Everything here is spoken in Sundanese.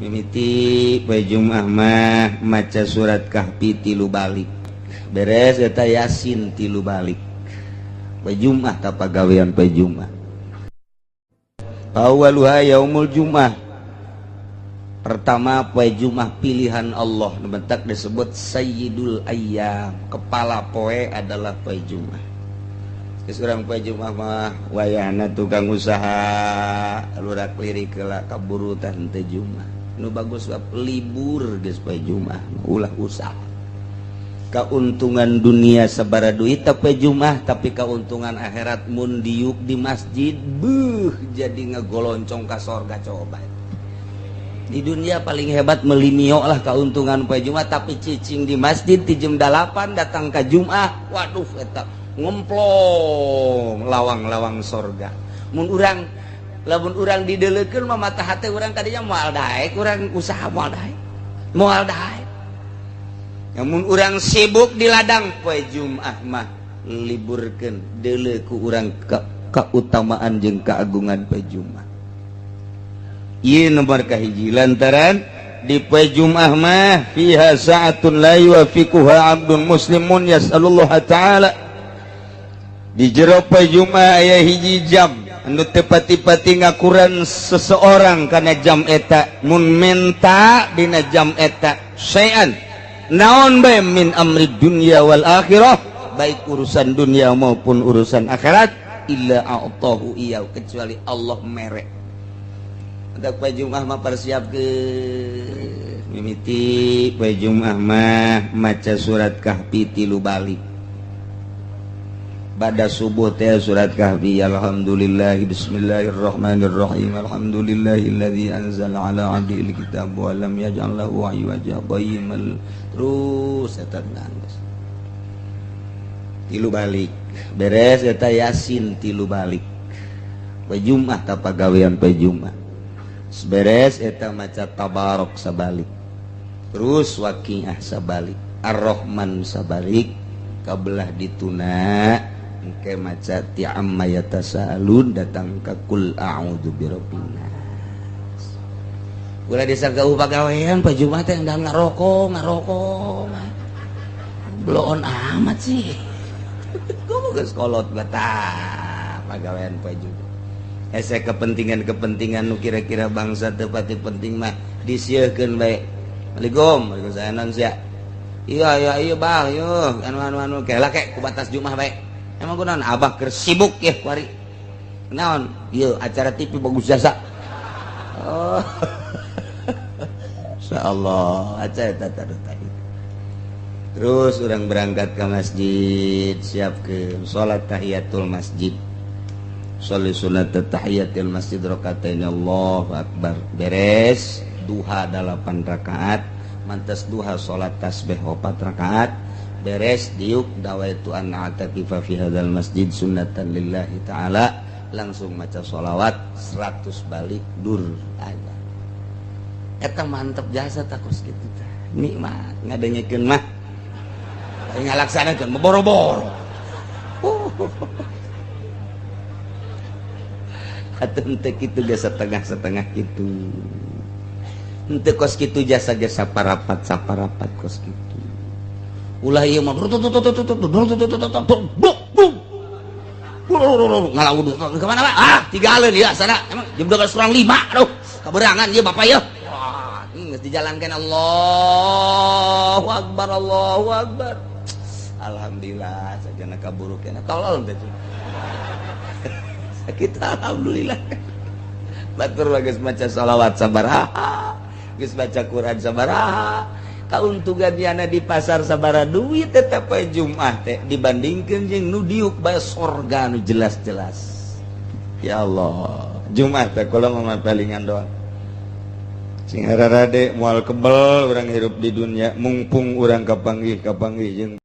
mimiti poe Jumat mah maca surat Kahfi 3 balik beres eta Yasin 3 balik poe Jumat tah pagawean poe Jumat. Awwaluha yaumul Jumat, pertama poe Jumat pilihan Allah bentak disebut Sayyidul Ayyam, kepala poe adalah poe Jumat. Seorang poe Jumat mah wayahna tukang usaha lurak lirik heula kaburutan teh Jumat. Nu bagus bab libur geus poe Jumat ulah usaha. Kauntungan dunia sabara duit poe Jumat, tapi kauntungan akhirat mun diuk di masjid beuh jadi ngagoloncong ka sorga coba. Di dunia paling hebat melimio lah kauntungan poe Jumat, tapi cicing di masjid ti jam 8 datang ka Jumat, waduh eta ngemplong lawang-lawang sorga. Mun urang lamun urang dideulekeun mah mata hate urang kadinya moal daek, urang usaha moal daek. Moal daek. Namun urang sibuk di ladang poe Jumat mah liburkeun deuleu ku urang kautamaan jeung kaagungan poe Jumat. Ieu nomor kahiji lantaran di poe Jumat mah fiha sa'atun la yuwafiquha 'abdun muslimun yas'alullah ta'ala. Di jero poe Jumat aya hiji jam anu teu pati-pati ngakuran seseorang kana jam eta. Mun menta dina jam eta sayan naon bae min amri dunya wal akhirah, baik urusan dunia maupun urusan akhirat, illa a'tahu iyau, kecuali Allah mere. Untuk poe Jumat mah persiapkeun mimiti poe Jumat mah maca surat Kahfi 3 balik. Pada subuh teh surat Kahfi, alhamdulillah bismillahirrahmanirrahim alhamdulillahilladzi anzala ala 'abdihil kitab wa lam yaj'al lahu 'iwaja qayyimal. Terus eta nangis 3 balik beres eta Yasin 3 balik poe Jumat tah pagawean poe Jumat. Beres eta maca tabarok sabalik, terus waqiah sabalik, ar-rahman sabalik, kabelah dituna engke maca ti'amma yatasaalun datang ka kul a'udzu birabbin nas. Ulah disangka pagawean poe Jumat teh endang ngarokok bloon amat sih. Kudu geus kolot batak pagawean poe Jumat. Ese kepentingan nu kira-kira bangsa teu pati penting mah disieukkeun bae. Assalamualaikum, waalaikumsalam sia. Iya Bang, yo anu kela ke ku batas Jumat bae. Emang kunaon abah keur sibuk ya kuari. Naon? Ieu acara TV bagus jasa. Oh. Insyaallah acara tata tadi. Terus orang berangkat ke masjid, siapkeun salat tahiyatul masjid. Sholli sunat tahiyatul masjid rakaatain Allahu akbar. Beres duha 8 rakaat, mantas duha salat tasbih 4 rakaat. Beres diuk dawaitu an a'takifa fi hadzal masjid sunnatan lillahi ta'ala, langsung maca sholawat 100 balik dur aja. Eta mantep jasa takos kitu teh. Nikmat ngadengekeun mah ngalaksanakeun boro-boro. Atuh teu kitu ge setengah-setengah kitu. Henteu kos kitu jasa-jasa saparapat kos kitu. Ulah ieu mah ngalamun ke mana Pak? Ah, tinggalin ya sana. Emang jam 12:05 aduh. Kaberangan ieu Bapak ya. Wah, geus dijalankan Allahu Akbar. Alhamdulillah sajana kaburukeun. Tolol teh. Sakit alhamdulillah. Batur geus maca shalawat sabaraha. Geus baca Quran sabaraha. Kauntungannya di pasar sabara duit tetap poe Jumat teh dibandingkeun jeung nu diuk bae sorga nu jelas-jelas. Ya Allah, Jumat teh kula mah palingan doang. Sing hararade moal kebel urang hirup di dunia, mungpung urang kapanggih jeung